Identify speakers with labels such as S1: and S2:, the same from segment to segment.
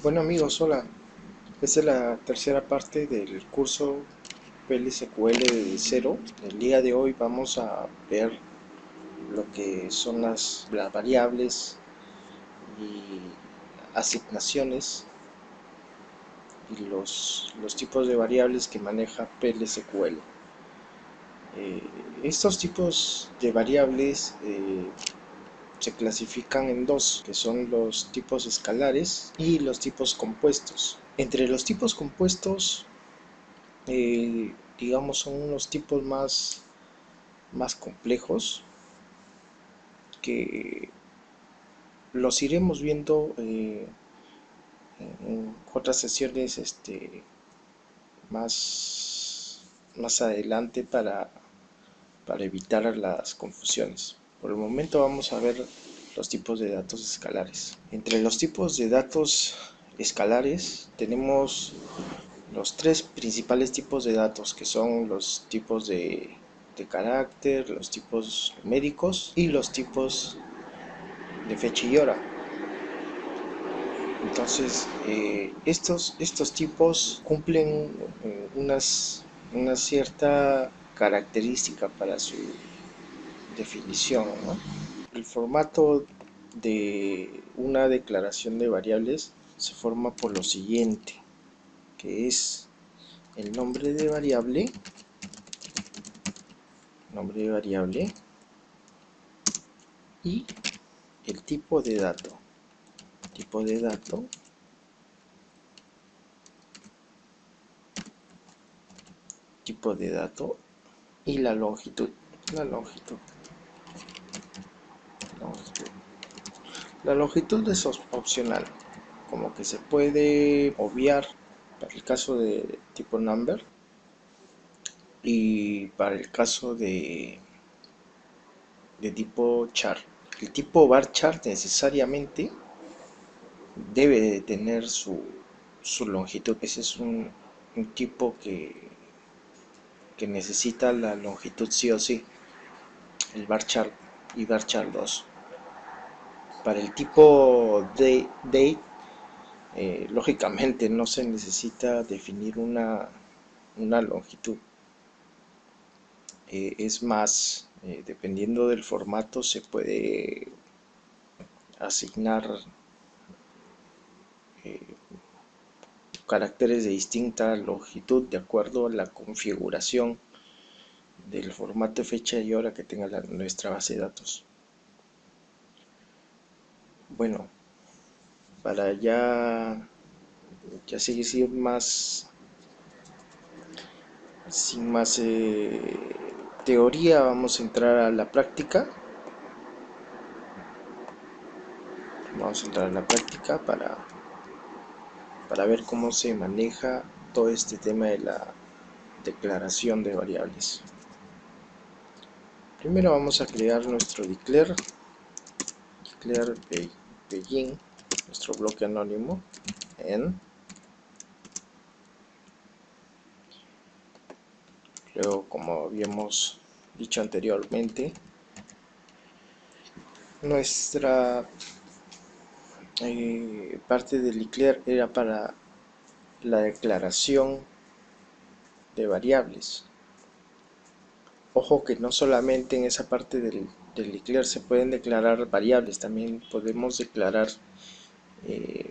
S1: Bueno amigos, hola. Esta es la tercera parte del curso PLSQL de cero. El día de hoy vamos a ver lo que son las variables y asignaciones y los tipos de variables que maneja PLSQL. Estos tipos de variables se clasifican en dos, que son los tipos escalares y los tipos compuestos. Entre los tipos compuestos digamos, son unos tipos más complejos que los iremos viendo en otras sesiones más adelante para evitar las confusiones. Por el momento vamos a ver los tipos de datos escalares. Entre los tipos de datos escalares tenemos los tres principales tipos de datos, que son los tipos de carácter, los tipos numéricos y los tipos de fecha y hora. Entonces, estos tipos cumplen una cierta característica para su definición, ¿no? El formato de una declaración de variables se forma por lo siguiente, que es el nombre de variable y el tipo de dato, tipo de dato, tipo de dato y la longitud, la longitud, longitud. La longitud es opcional, como que se puede obviar para el caso de tipo number y para el caso de tipo char. El tipo varchar necesariamente debe de tener su longitud. Ese es un tipo que necesita la longitud sí o sí, el varchar y varchar 2. Para el tipo de date, lógicamente no se necesita definir una longitud. Es más, dependiendo del formato se puede asignar eh, caracteres de distinta longitud de acuerdo a la configuración del formato, fecha y hora que tenga nuestra base de datos. Bueno, para ya seguir sin más teoría, vamos a entrar a la práctica. Vamos a entrar a la práctica para ver cómo se maneja todo este tema de la declaración de variables. Primero vamos a crear nuestro declare begin, nuestro bloque anónimo en. Luego, como habíamos dicho anteriormente, nuestra parte del declare era para la declaración de variables. Ojo que no solamente en esa parte del declare se pueden declarar variables, también podemos declarar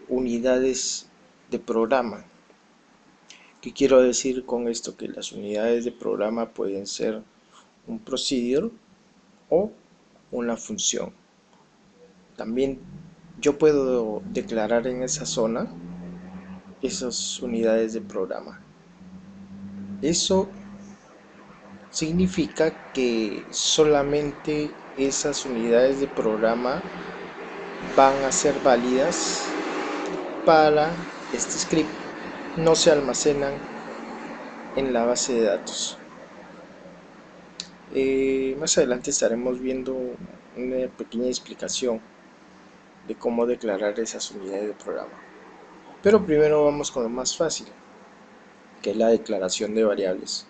S1: unidades de programa. ¿Qué quiero decir con esto? Que las unidades de programa pueden ser un procedure o una función. También yo puedo declarar en esa zona esas unidades de programa. Eso significa que solamente esas unidades de programa van a ser válidas para este script. No se almacenan en la base de datos. Más adelante estaremos viendo una pequeña explicación de cómo declarar esas unidades de programa. Pero primero vamos con lo más fácil, que es la declaración de variables.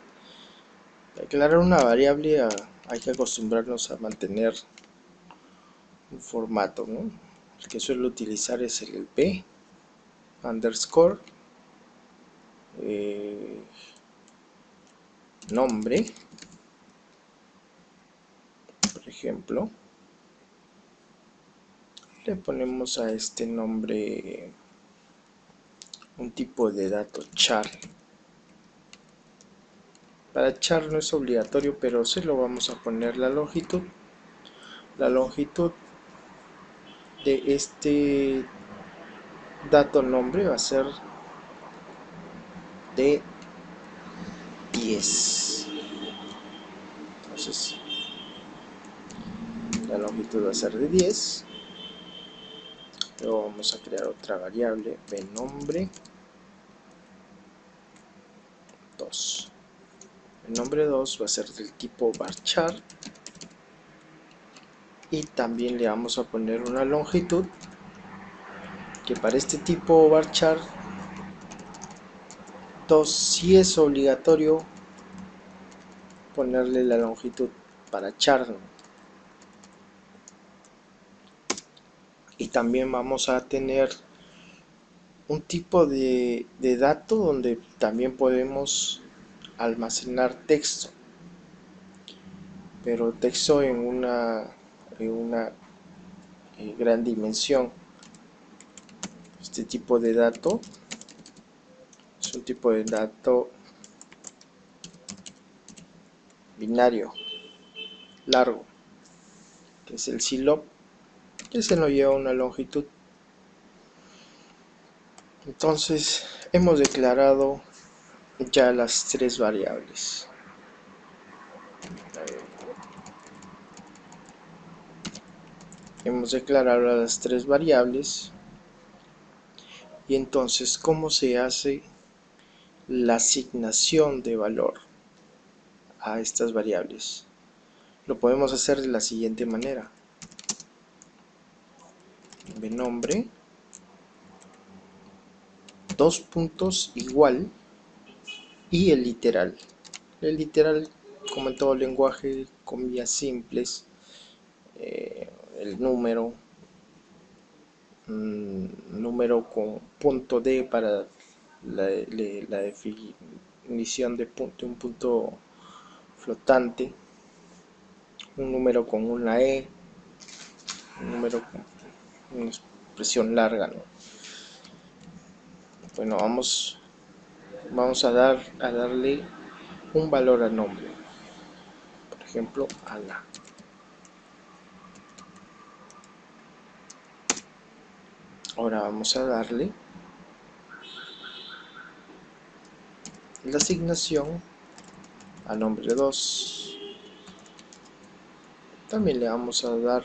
S1: Para declarar una variable hay que acostumbrarnos a mantener un formato, ¿no? El que suelo utilizar es el p, underscore nombre, por ejemplo. Le ponemos a este nombre un tipo de dato char. Para char no es obligatorio, pero se lo vamos a poner la longitud. La longitud de este dato nombre va a ser de 10. Entonces la longitud va a ser de 10. Luego vamos a crear otra variable, vNombre 2. VNombre 2 va a ser del tipo varchar. Y también le vamos a poner una longitud, que para este tipo varchar 2 sí es obligatorio ponerle la longitud para char, ¿no? Y también vamos a tener un tipo de dato donde también podemos almacenar texto, pero texto en una gran dimensión. Este tipo de dato es un tipo de dato binario largo, que es el CILOP, que se nos lleva una longitud. Entonces hemos declarado ya las tres variables. Hemos declarado las tres variables. Y entonces, ¿cómo se hace la asignación de valor a estas variables? Lo podemos hacer de la siguiente manera. Vnombre, dos puntos igual, y el literal. El literal, como en todo lenguaje, comillas simples, el número con punto D para la definición de un punto flotante, un número con una E, un número con una expresión larga, ¿no? Bueno, vamos a darle un valor al nombre, por ejemplo Ana. Ahora vamos a darle la asignación a nombre 2. También le vamos a dar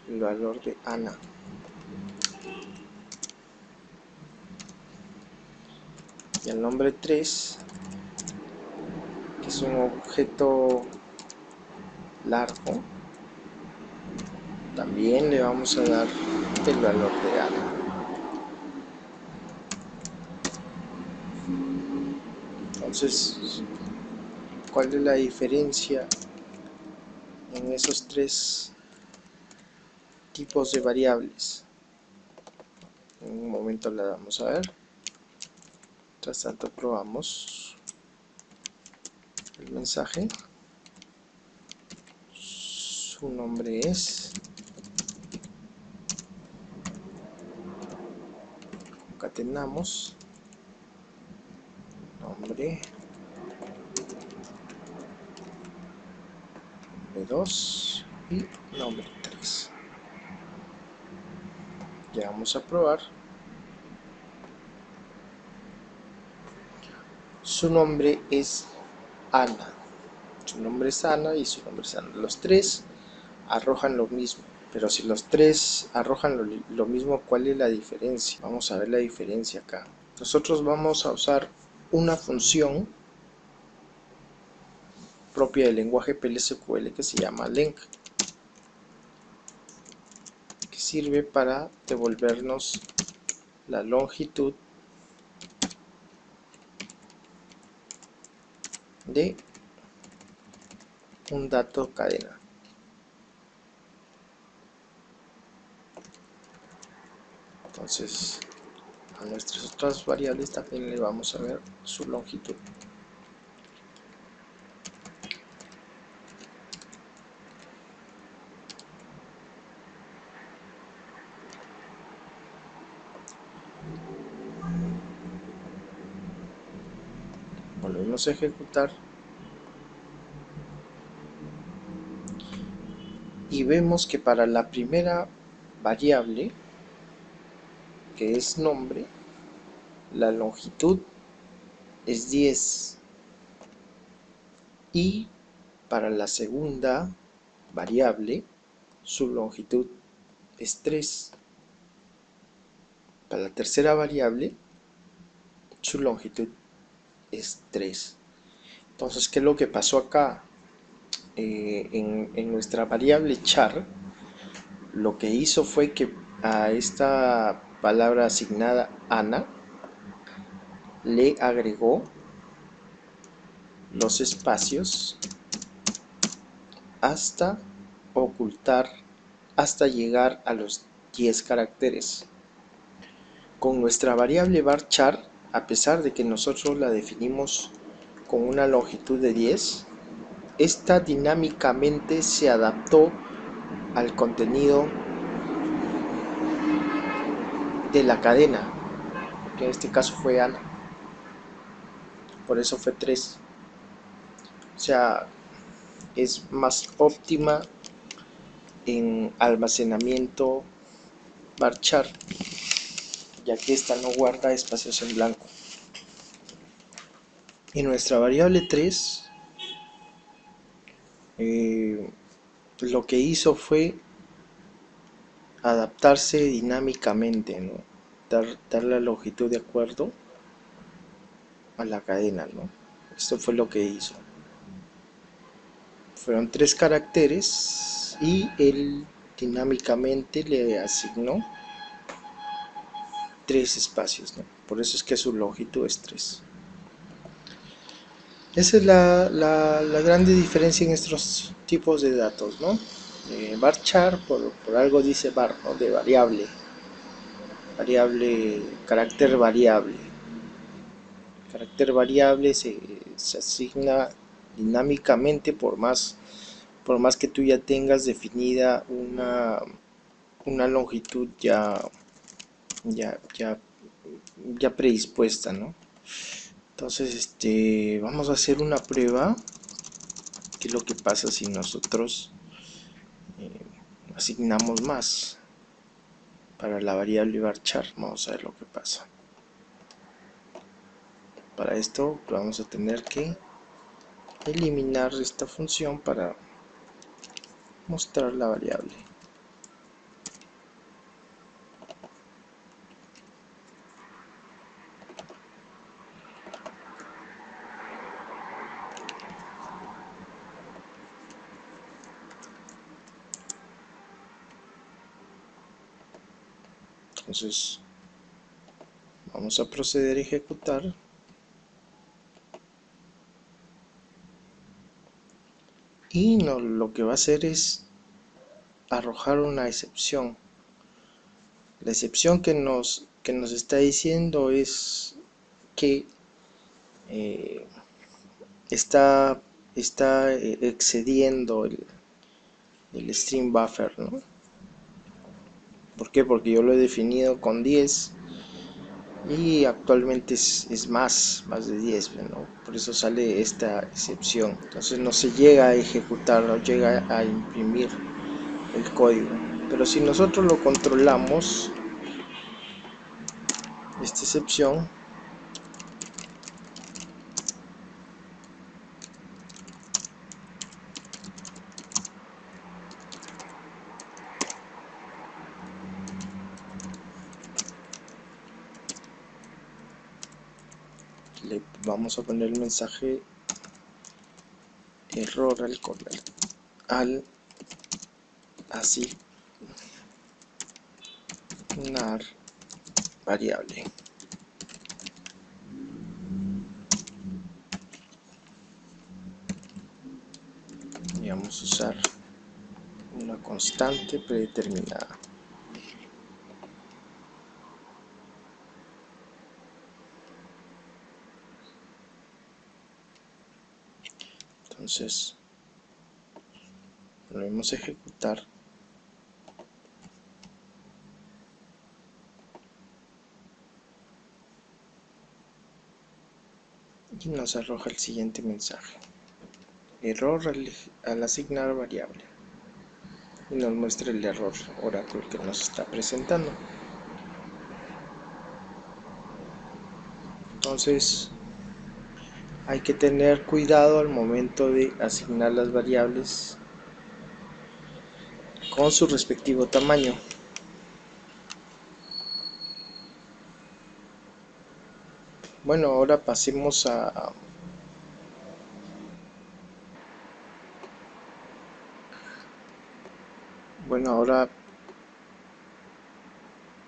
S1: el valor de Ana. Y al nombre 3, que es un objeto largo, también le vamos a dar el valor de Ana. Entonces, ¿cuál es la diferencia en esos tres tipos de variables? En un momento la vamos a ver. Mientras tanto probamos el mensaje. Su nombre es, concatenamos nombre 2 y nombre 3. Ya vamos a probar. Su nombre es Ana. Su nombre es Ana y su nombre es Ana. Los tres arrojan lo mismo. Pero si los tres arrojan lo mismo, ¿cuál es la diferencia? Vamos a ver la diferencia acá. Nosotros vamos a usar una función propia del lenguaje PLSQL que se llama length, que sirve para devolvernos la longitud de un dato cadena. Entonces a nuestras otras variables también le vamos a ver su longitud. Volvemos a ejecutar y vemos que para la primera variable, que es nombre, la longitud es 10 y para la segunda variable su longitud es 3. Para la tercera variable su longitud es 3. Entonces, ¿qué es lo que pasó acá? En nuestra variable char, lo que hizo fue que a esta palabra asignada Ana le agregó los espacios hasta ocultar, hasta llegar a los 10 caracteres. Con nuestra variable varchar, a pesar de que nosotros la definimos con una longitud de 10, esta dinámicamente se adaptó al contenido de la cadena, que en este caso fue Ana, por eso fue 3. O sea, es más óptima en almacenamiento varchar, ya que esta no guarda espacios en blanco. Y nuestra variable 3 lo que hizo fue adaptarse dinámicamente, ¿no? Dar la longitud de acuerdo a la cadena, ¿no? Esto fue lo que hizo. Fueron 3 caracteres y él dinámicamente le asignó 3 espacios, ¿no? Por eso es que su longitud es 3. Esa es la grande diferencia en estos tipos de datos, ¿no? Varchar, por algo dice var, ¿no? De variable. Variable, carácter variable. Carácter variable se asigna dinámicamente por más que tú ya tengas definida una longitud ya predispuesta, ¿no? Entonces, vamos a hacer una prueba. ¿Qué es lo que pasa si nosotros asignamos más para la variable varchar? Vamos a ver lo que pasa. Para esto vamos a tener que eliminar esta función para mostrar la variable. Entonces vamos a proceder a ejecutar y lo que va a hacer es arrojar una excepción. La excepción que nos está diciendo es que está excediendo el string buffer, ¿no? ¿Por qué? Porque yo lo he definido con 10 y actualmente es más de 10, ¿no? Por eso sale esta excepción. Entonces no se llega a ejecutar, no llega a imprimir el código. Pero si nosotros lo controlamos, esta excepción le vamos a poner el mensaje error al asignar variable. Y vamos a usar una constante predeterminada. Entonces volvemos a ejecutar. Y nos arroja el siguiente mensaje: error al asignar variable. Y nos muestra el error Oracle que nos está presentando. Entonces hay que tener cuidado al momento de asignar las variables con su respectivo tamaño. Bueno, ahora pasemos a ahora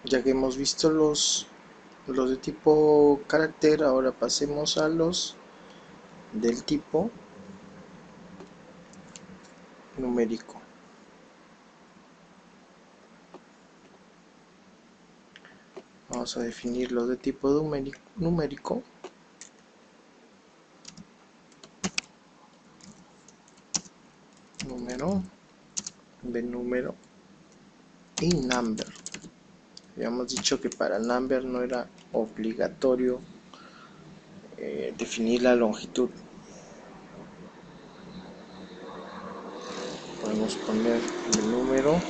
S1: ya que hemos visto los de tipo carácter, ahora pasemos a los del tipo numérico. Vamos a definir los de tipo numérico. Número, de número y number. Habíamos dicho que para number no era obligatorio definir la longitud. Podemos poner el número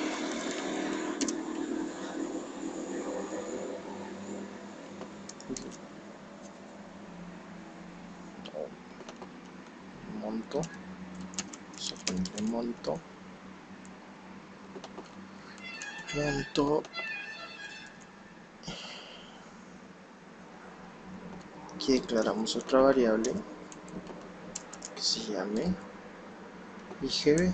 S1: monto. Vamos a ponerle monto. Aquí declaramos otra variable que se llame IGB.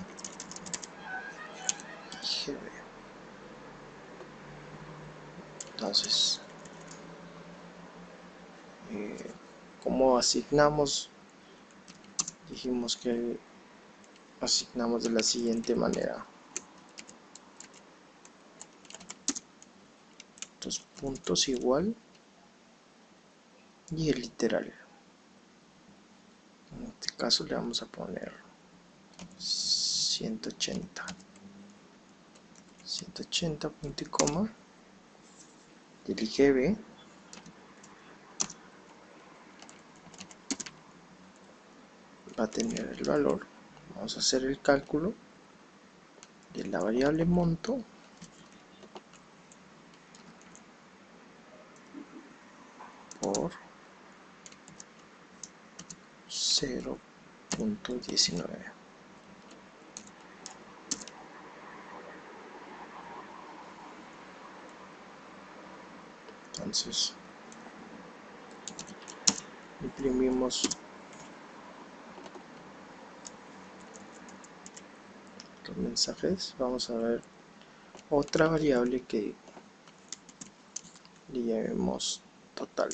S1: Entonces, ¿cómo asignamos? Dijimos que asignamos de la siguiente manera: dos puntos igual y el literal. En este caso le vamos a poner 180 punto y coma. El IGB va a tener el valor. Vamos a hacer el cálculo de la variable monto por 0.19. Entonces imprimimos los mensajes. Vamos a ver otra variable que le llamemos total.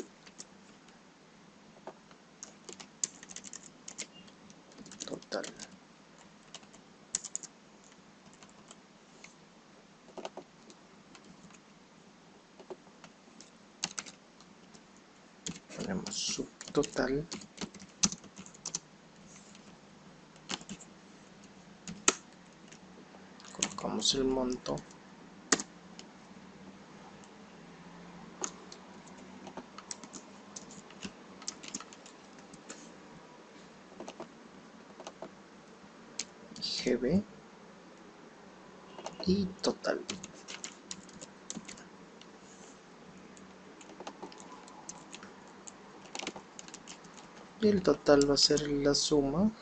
S1: Ponemos subtotal. Colocamos el monto. GB y total. Y el total va a ser la suma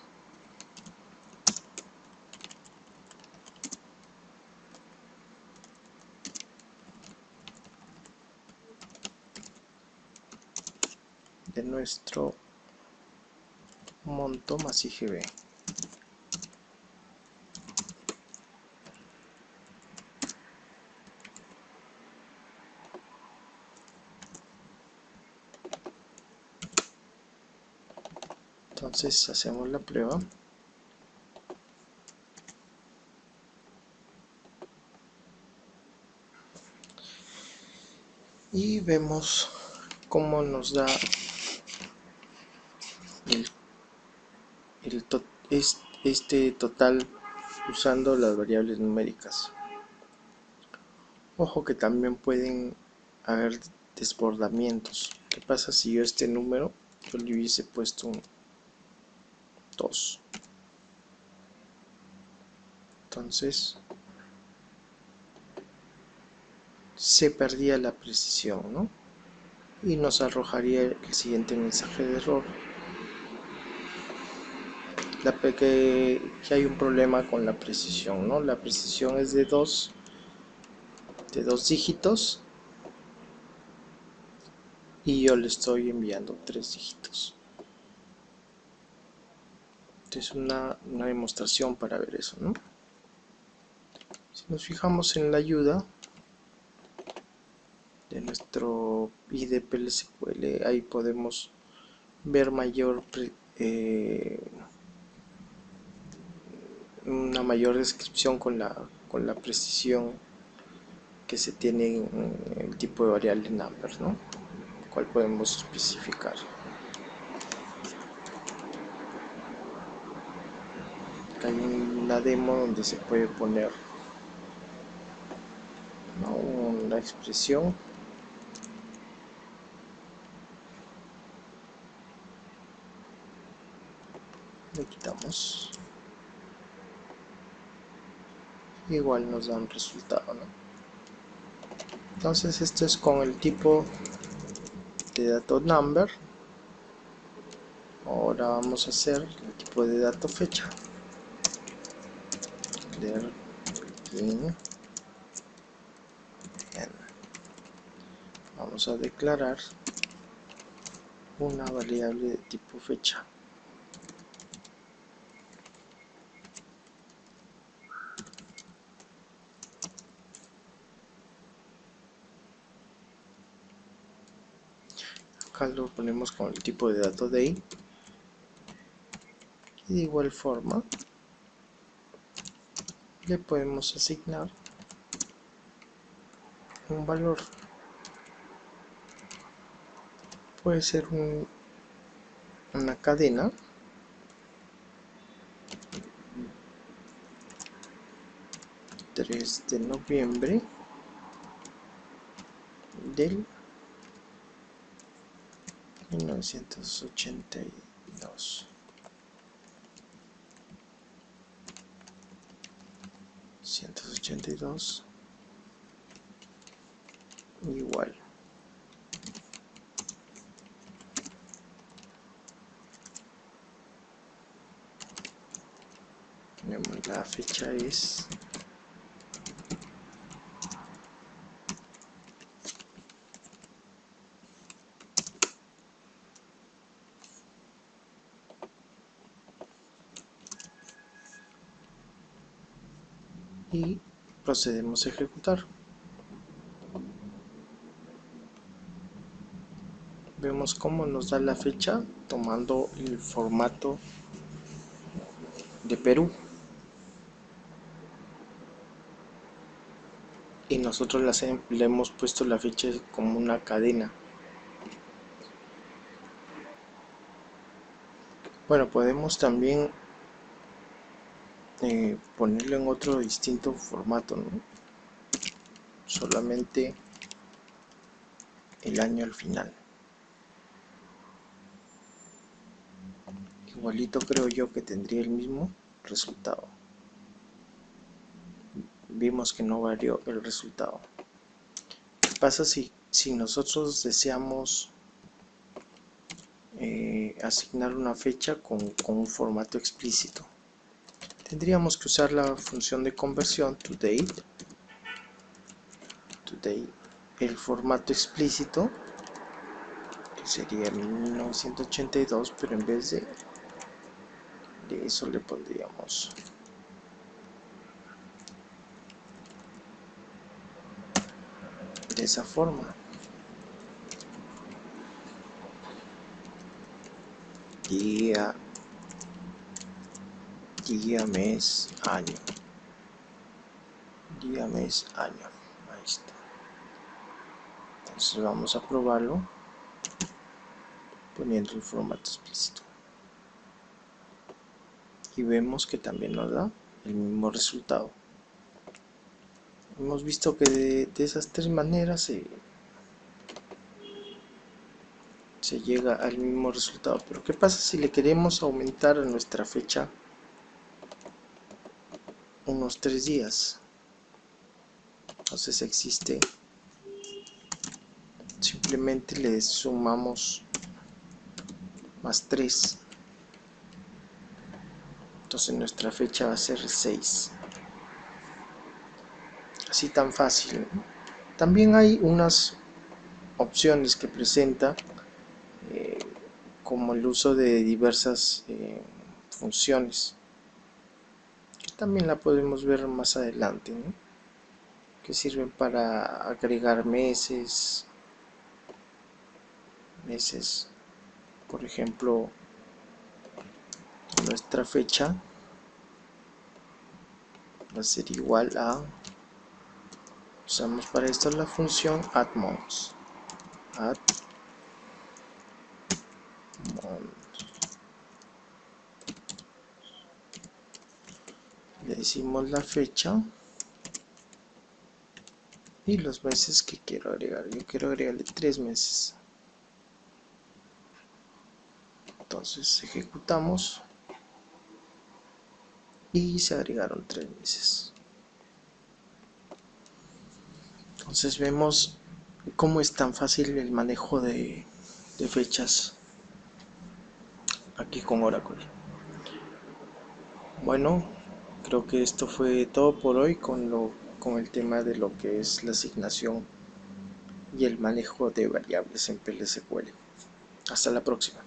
S1: de nuestro monto más IGB. Entonces hacemos la prueba. Y vemos cómo nos da este total usando las variables numéricas. Ojo que también pueden haber desbordamientos. ¿Qué pasa si yo este número yo le hubiese puesto un 2? Entonces se perdía la precisión, ¿no? Y nos arrojaría el siguiente mensaje de error. Que hay un problema con la precisión, ¿no? La precisión es de dos dígitos y yo le estoy enviando 3 dígitos. Entonces una demostración para ver eso, ¿no? Si nos fijamos en la ayuda de nuestro IDPLSQL, ahí podemos ver una mayor descripción con la precisión que se tiene en el tipo de variable number, ¿no? Cual podemos especificar. Hay una demo donde se puede poner, ¿no?, una expresión. Le quitamos. Igual nos da un resultado, ¿no? Entonces esto es con el tipo de dato number. Ahora vamos a hacer el tipo de dato fecha. Clear in. Vamos a declarar una variable de tipo fecha. Acá lo ponemos con el tipo de dato day. Y de igual forma le podemos asignar un valor. Puede ser una cadena de noviembre del 1982. 182 igual. Tenemos la fecha es y procedemos a ejecutar. Vemos cómo nos da la fecha tomando el formato de Perú. Y nosotros le hemos puesto la fecha como una cadena. Bueno, podemos también ponerlo en otro distinto formato, ¿no? Solamente el año al final. Igualito creo yo que tendría el mismo resultado. Vimos que no varió el resultado. ¿Qué pasa si nosotros deseamos asignar una fecha con un formato explícito? Tendríamos que usar la función de conversión toDate, el formato explícito, que sería 1982, pero en vez de eso le pondríamos de esa forma: día, mes, año. Día, mes, año. Ahí está. Entonces vamos a probarlo poniendo el formato explícito. y vemos que también nos da el mismo resultado. Hemos visto que de esas tres maneras se llega al mismo resultado. Pero ¿qué pasa si le queremos aumentar a nuestra fecha unos 3 días? Entonces simplemente le sumamos más 3. Entonces nuestra fecha va a ser 6. Así tan fácil, ¿no? También hay unas opciones que presenta, como el uso de diversas funciones, que también la podemos ver más adelante, ¿no? Que sirven para agregar meses. Por ejemplo, nuestra fecha va a ser igual a, usamos para esto la función addMonth. Le decimos la fecha y los meses que quiero agregar. Yo quiero agregarle 3 meses. Entonces ejecutamos y se agregaron 3 meses. Entonces vemos cómo es tan fácil el manejo de fechas aquí con Oracle. Bueno, creo que esto fue todo por hoy con el tema de lo que es la asignación y el manejo de variables en PL SQL. Hasta la próxima.